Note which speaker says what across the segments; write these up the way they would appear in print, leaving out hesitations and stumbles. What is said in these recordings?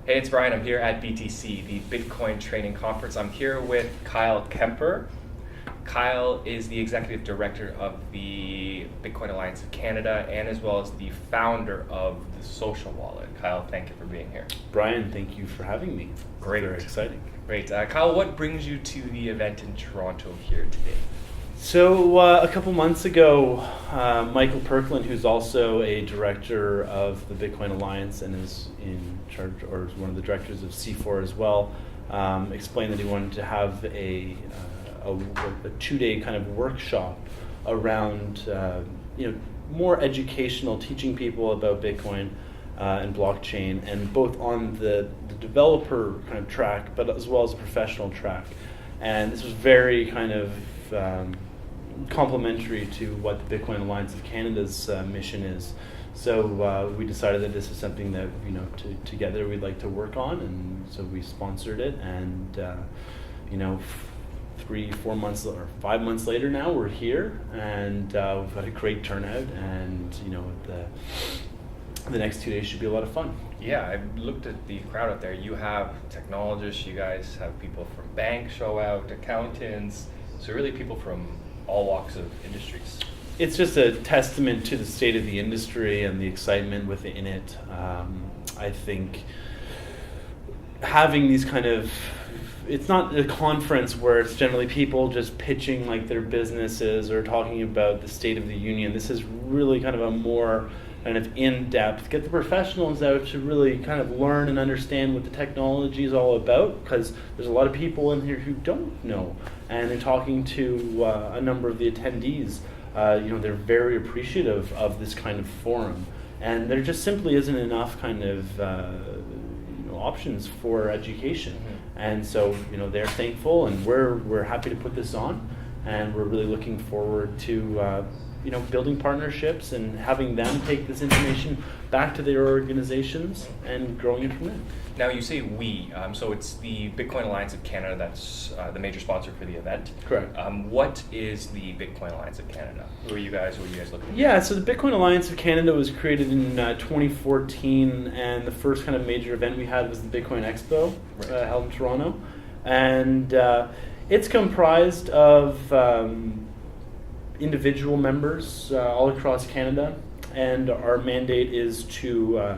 Speaker 1: Hey, it's Brian. I'm here at BTC, the Bitcoin Training Conference. I'm here with Kyle Kemper. Kyle is the Executive Director of the Bitcoin Alliance of Canada and as well as the founder of the Social Wallet. Kyle, thank you for being here.
Speaker 2: Brian, thank you for having me.
Speaker 1: Great.
Speaker 2: Very exciting.
Speaker 1: Great. Kyle, what brings you to the event in Toronto here today?
Speaker 2: So a couple months ago, Michael Perkland, who's also a director of the Bitcoin Alliance and is in charge, or is one of the directors of C4 as well, explained that he wanted to have a 2-day kind of workshop around more educational, teaching people about Bitcoin and blockchain, and both on the developer kind of track, but as well as a professional track. And this was very kind of complementary to what the Bitcoin Alliance of Canada's mission is. So we decided that this is something that together we'd like to work on, and so we sponsored it. And 3-4 months or 5 months later now we're here, and we've had a great turnout, and the next 2 days should be a lot of fun.
Speaker 1: Yeah, I looked at the crowd out there. You have technologists, you guys have people from banks show out, accountants, so really people from all walks of industries.
Speaker 2: It's just a testament to the state of the industry and the excitement within it. I think having these kind of, it's not a conference where it's generally people just pitching like their businesses or talking about the state of the union. This is really kind of a more kind of in-depth, get the professionals out to really kind of learn and understand what the technology is all about, because there's a lot of people in here who don't know, and they're talking to a number of the attendees. They're very appreciative of this kind of forum, and there just simply isn't enough kind of options for education. Mm-hmm. And so they're thankful, and we're happy to put this on, and we're really looking forward to building partnerships and having them take this information back to their organizations and growing it from there.
Speaker 1: Now you say we, so it's the Bitcoin Alliance of Canada that's the major sponsor for the event.
Speaker 2: Correct.
Speaker 1: What is the Bitcoin Alliance of Canada? Who are you guys looking at?
Speaker 2: Yeah, so the Bitcoin Alliance of Canada was created in 2014, and the first kind of major event we had was the Bitcoin Expo, held in Toronto. And it's comprised of individual members all across Canada, and our mandate is to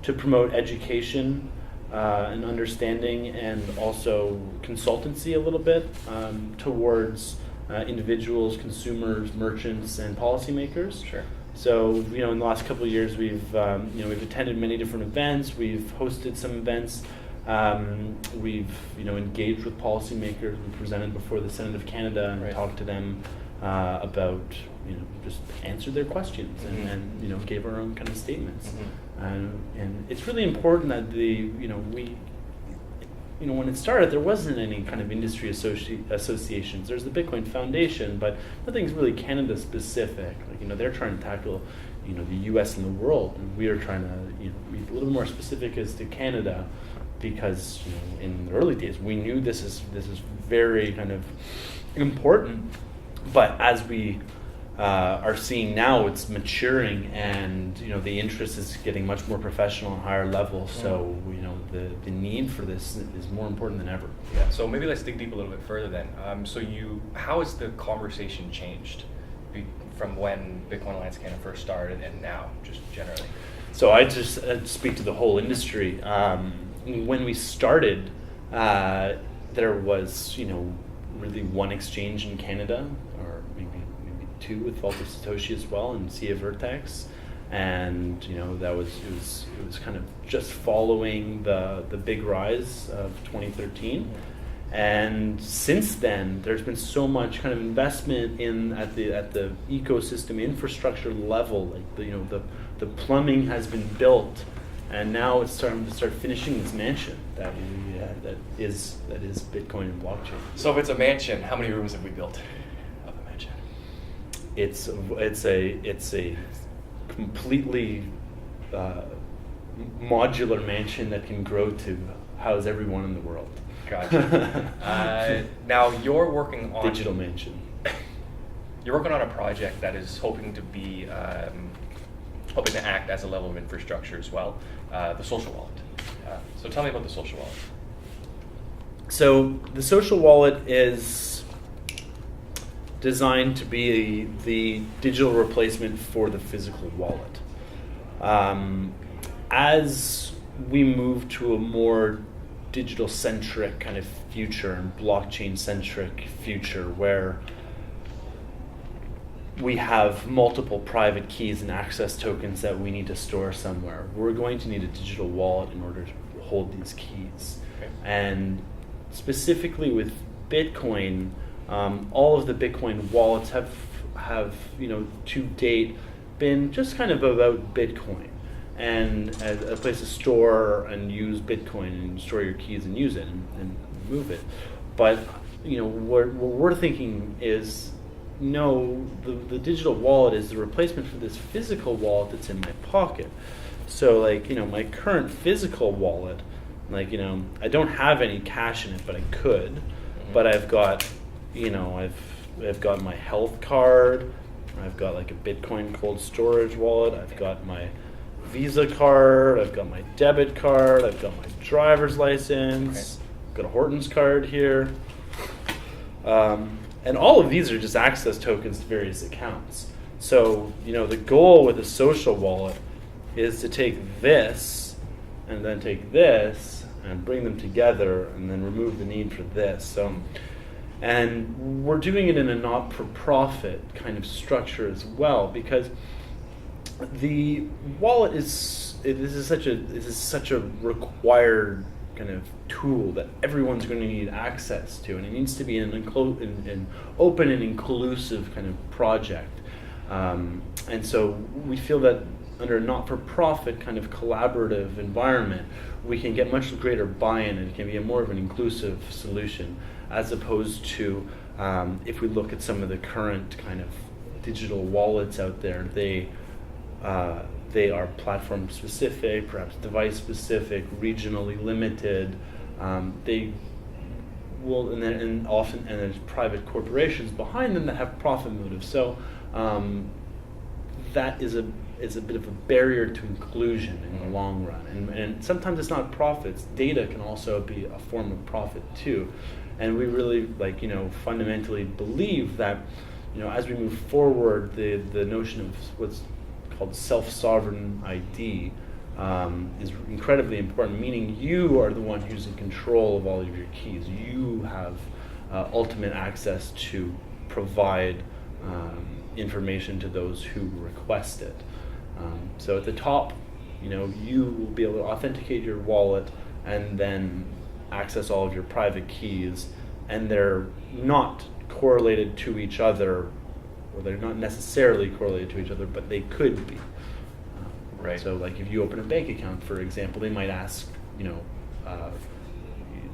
Speaker 2: promote education and understanding, and also consultancy a little bit towards individuals, consumers, merchants, and policymakers.
Speaker 1: Sure.
Speaker 2: So in the last couple of years, we've attended many different events. We've hosted some events. We've engaged with policymakers. We presented before the Senate of Canada and talked to them about just answered their questions, mm-hmm. and gave our own kind of statements. Mm-hmm. And it's really important that when it started, there wasn't any kind of industry associations. There's the Bitcoin Foundation, but nothing's really Canada specific. They're trying to tackle the U.S. and the world, and we are trying to be a little more specific as to Canada, because in the early days we knew this is very kind of important. But as we are seeing now, it's maturing, and the interest is getting much more professional and higher level. So the need for this is more important than ever.
Speaker 1: Yeah. So maybe let's dig deep a little bit further then. How has the conversation changed from when Bitcoin Alliance Canada first started and now, just generally?
Speaker 2: So I just speak to the whole industry. When we started, there was really one exchange in Canada, or maybe two, with Vault of Satoshi as well, and Cia Vertex, and it was kind of just following the big rise of 2013. And since then, there's been so much kind of investment at the ecosystem infrastructure level. Like the plumbing has been built, and now it's starting to start finishing this mansion that is Bitcoin and blockchain.
Speaker 1: So if it's a mansion, how many rooms have we built of the mansion?
Speaker 2: It's a completely modular mansion that can grow to house everyone in the world.
Speaker 1: Gotcha. Now you're working on
Speaker 2: digital mansion.
Speaker 1: You're working on a project that is hoping to act as a level of infrastructure as well, the social wallet. So tell me about the social wallet.
Speaker 2: So the social wallet is designed to be the digital replacement for the physical wallet. As we move to a more digital-centric kind of future and blockchain-centric future where we have multiple private keys and access tokens that we need to store somewhere, we're going to need a digital wallet in order to hold these keys.
Speaker 1: Okay.
Speaker 2: And specifically with Bitcoin, all of the Bitcoin wallets have to date been just kind of about Bitcoin and as a place to store and use Bitcoin and store your keys and use it and move it. But what we're thinking is, no, the digital wallet is the replacement for this physical wallet that's in my pocket. So my current physical wallet, I don't have any cash in it, but I could. Mm-hmm. But I've got, I've got my health card, I've got like a Bitcoin cold storage wallet, I've got my Visa card, I've got my debit card, I've got my driver's license, I've got a Horton's card here. And all of these are just access tokens to various accounts. So, the goal with a social wallet is to take this and then take this and bring them together and then remove the need for this. So, and we're doing it in a not-for-profit kind of structure as well, because the wallet is such a required kind of tool that everyone's going to need access to, and it needs to be an open and inclusive kind of project. And so we feel that under a not-for-profit kind of collaborative environment, we can get much greater buy-in, and it can be more of an inclusive solution, as opposed to if we look at some of the current kind of digital wallets out there, they are platform specific, perhaps device specific, regionally limited. They will, and often there's private corporations behind them that have profit motives. So that is a bit of a barrier to inclusion in the long run. And sometimes it's not profits. Data can also be a form of profit too. And we really fundamentally believe that as we move forward, the notion of what's called self-sovereign ID is incredibly important, meaning you are the one who's in control of all of your keys. You have ultimate access to provide information to those who request it. So at the top, you will be able to authenticate your wallet and then access all of your private keys, and they're not correlated to each other, or they're not necessarily correlated to each other, but they could be.
Speaker 1: Right.
Speaker 2: So if you open a bank account, for example, they might ask, let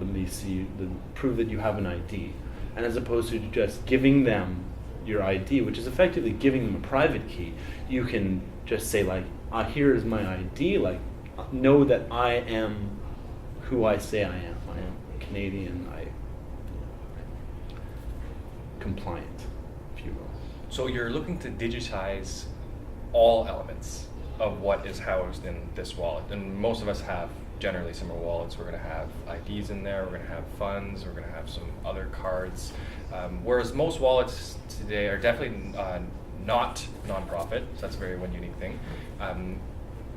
Speaker 2: me see, prove that you have an ID. And as opposed to just giving them your ID, which is effectively giving them a private key, you can just say here is my ID, know that I am who I say I am. I am Canadian, compliant, if you will.
Speaker 1: So you're looking to digitize all elements of what is housed in this wallet. And most of us have generally similar wallets. We're going to have IDs in there, we're going to have funds, we're going to have some other cards. Whereas most wallets today are definitely not nonprofit, so that's a very one unique thing.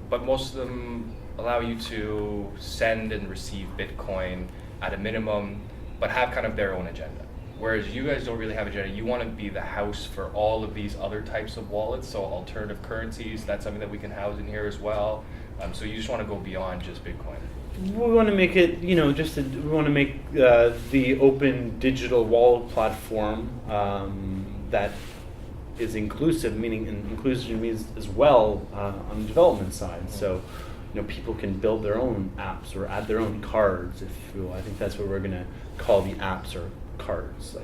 Speaker 1: But most of them allow you to send and receive Bitcoin at a minimum, but have kind of their own agenda. Whereas you guys don't really have an agenda. You want to be the house for all of these other types of wallets, so alternative currencies, that's something that we can house in here as well. So you just want to go beyond just Bitcoin.
Speaker 2: We want to make it, we want to make the open digital wallet platform that is inclusive, meaning inclusion means as well on the development side. So, people can build their own apps or add their own cards, if you will. I think that's what we're going to call the apps, or cards,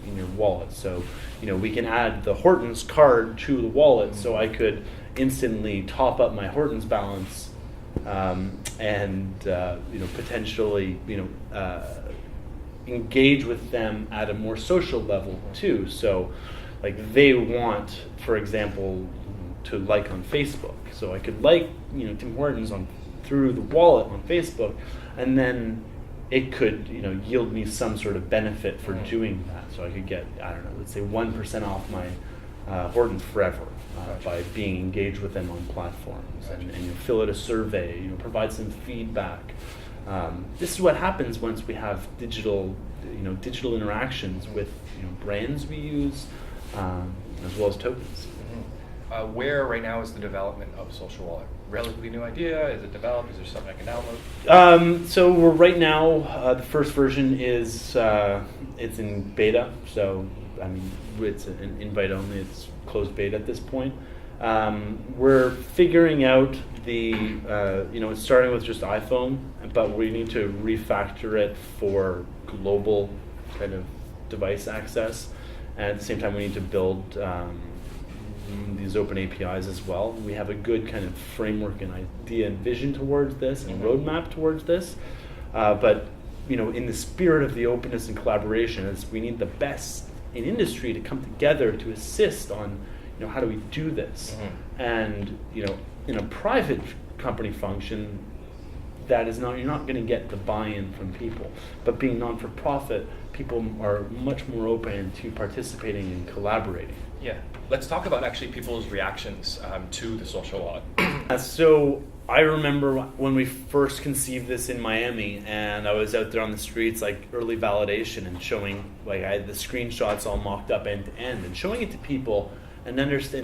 Speaker 2: in your wallet. So, we can add the Horton's card to the wallet, so I could instantly top up my Horton's balance, and potentially engage with them at a more social level too. So, they want, for example, to on Facebook. So I could Tim Hortons on through the wallet on Facebook, and then it could, yield me some sort of benefit for doing that. So I could get, I don't know, let's say 1% off my Horton Forever by being engaged with them on platforms, and fill out a survey, provide some feedback. This is what happens once we have digital interactions with brands we use, as well as tokens.
Speaker 1: Where right now is the development of Social Wallet? Relatively new idea? Is it developed? Is there something I can download?
Speaker 2: So we're right now, the first version is it's in beta. So it's an invite only. It's closed beta at this point. We're figuring out it's starting with just iPhone, but we need to refactor it for global kind of device access. And at the same time, we need to build these open APIs as well. We have a good kind of framework and idea and vision towards this and roadmap towards this. But in the spirit of the openness and collaboration, we need the best in industry to come together to assist on how do we do this. And in a private company function, that is not, you're not going to get the buy-in from people. But being non-for-profit, people are much more open to participating and collaborating.
Speaker 1: Yeah. Let's talk about actually people's reactions to the Social Wallet.
Speaker 2: So I remember when we first conceived this in Miami, and I was out there on the streets, like early validation, and showing, like, I had the screenshots all mocked up end to end, and showing it to people, and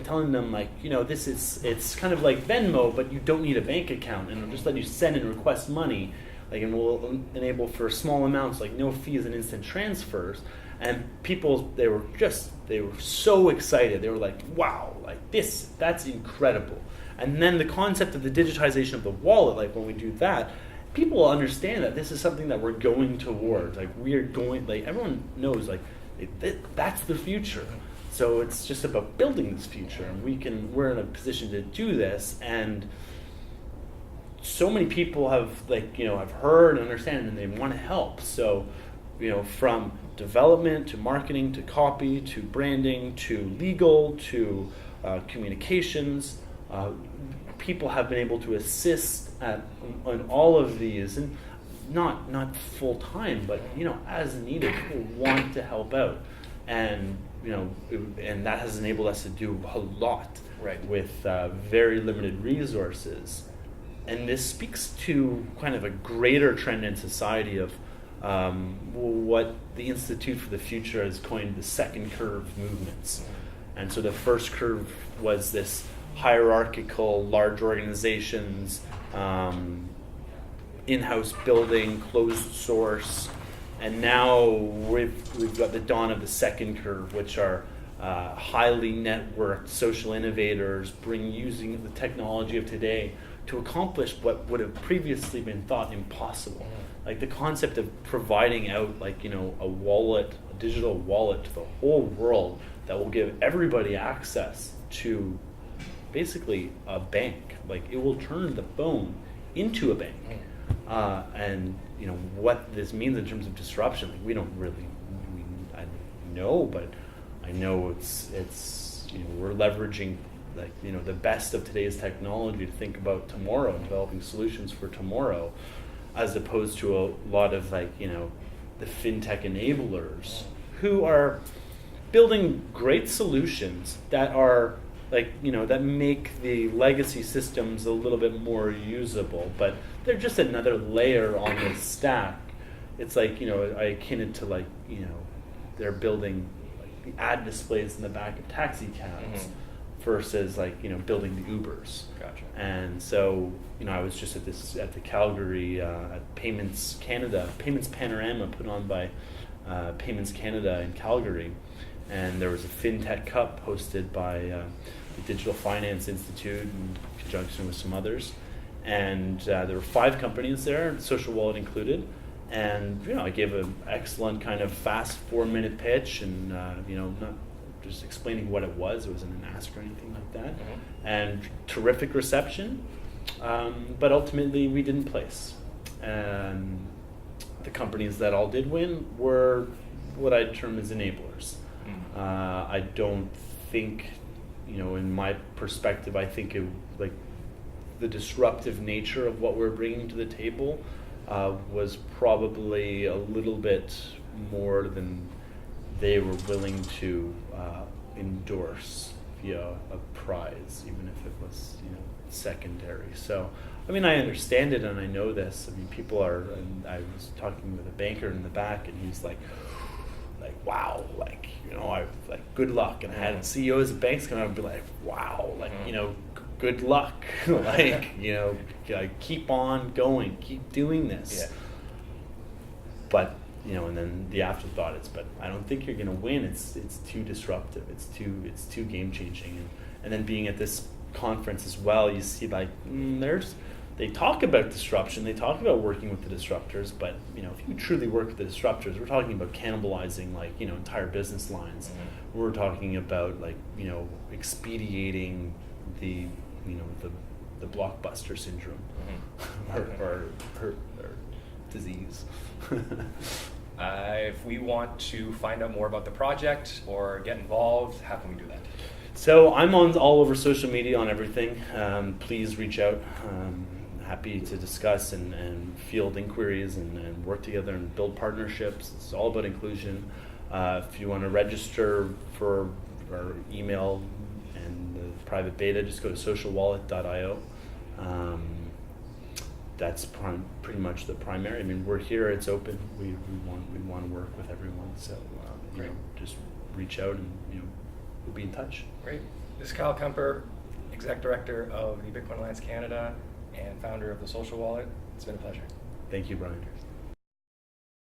Speaker 2: telling them, like, it's kind of like Venmo, but you don't need a bank account, and it'll just let you send and request money, like, and we'll enable for small amounts, like no fees and instant transfers. And people, they were so excited. They were like, wow, like that's incredible. And then the concept of the digitization of the wallet, like when we do that, people understand that this is something that we're going towards. Like everyone knows, like that's the future. So it's just about building this future, and we're in a position to do this. And so many people have have heard and understand, and they want to help. So from development to marketing to copy to branding to legal to communications, people have been able to assist on all of these, and not full time, but as needed. People want to help out, and and that has enabled us to do a lot with very limited resources. And this speaks to kind of a greater trend in society of what the Institute for the Future has coined the second curve movements. And so the first curve was this hierarchical, large organizations, in-house building, closed source, and now we've got the dawn of the second curve, which are highly networked social innovators using the technology of today to accomplish what would have previously been thought impossible. Like the concept of providing out a wallet, a digital wallet to the whole world that will give everybody access to basically a bank. Like it will turn the phone into a bank. And what this means in terms of disruption, we don't really I know, but I know it's we're leveraging the best of today's technology to think about tomorrow and developing solutions for tomorrow, as opposed to a lot of the fintech enablers who are building great solutions that are that make the legacy systems a little bit more usable, but they're just another layer on the stack. It's I akin it to they're building the ad displays in the back of taxi cabs versus building the Ubers.
Speaker 1: Gotcha.
Speaker 2: And so I was just at the Calgary at Payments Panorama put on by Payments Canada in Calgary, and there was a FinTech Cup hosted by the Digital Finance Institute in conjunction with some others, and there were 5 companies there, Social Wallet included. And I gave an excellent kind of fast 4-minute pitch, and not just explaining what it was. It wasn't an ask or anything like that. And terrific reception, but ultimately we didn't place. And the companies that all did win were what I'd term as enablers. I don't think, in my perspective, I think the disruptive nature of what we're bringing to the table was probably a little bit more than they were willing to endorse via a prize, even if it was, secondary. So, I mean, I understand it and I know this. I mean, people are, and I was talking with a banker in the back, and he's like, wow, good luck. And I had CEOs of banks come out and be like, wow, good luck. Keep on going, keep doing this.
Speaker 1: Yeah.
Speaker 2: But, and then the afterthought is, but I don't think you're going to win. It's too disruptive. It's too game changing. And then being at this conference as well, you see they talk about disruption, they talk about working with the disruptors, but if you truly work with the disruptors, we're talking about cannibalizing entire business lines. Mm-hmm. We're talking about expediting the blockbuster syndrome, mm-hmm. or disease.
Speaker 1: If we want to find out more about the project or get involved, how can we do that?
Speaker 2: So I'm on all over social media on everything. Please reach out. Happy to discuss and field inquiries and work together and build partnerships. It's all about inclusion. If you want to register for our email and the private beta, just go to socialwallet.io. That's pretty much the primary. I mean, we're here. It's open. We want to work with everyone. So just reach out and we'll be in touch.
Speaker 1: Great. This is Kyle Kemper, Exec Director of the Bitcoin Alliance Canada and founder of the Social Wallet. It's been a pleasure.
Speaker 2: Thank you, Brian.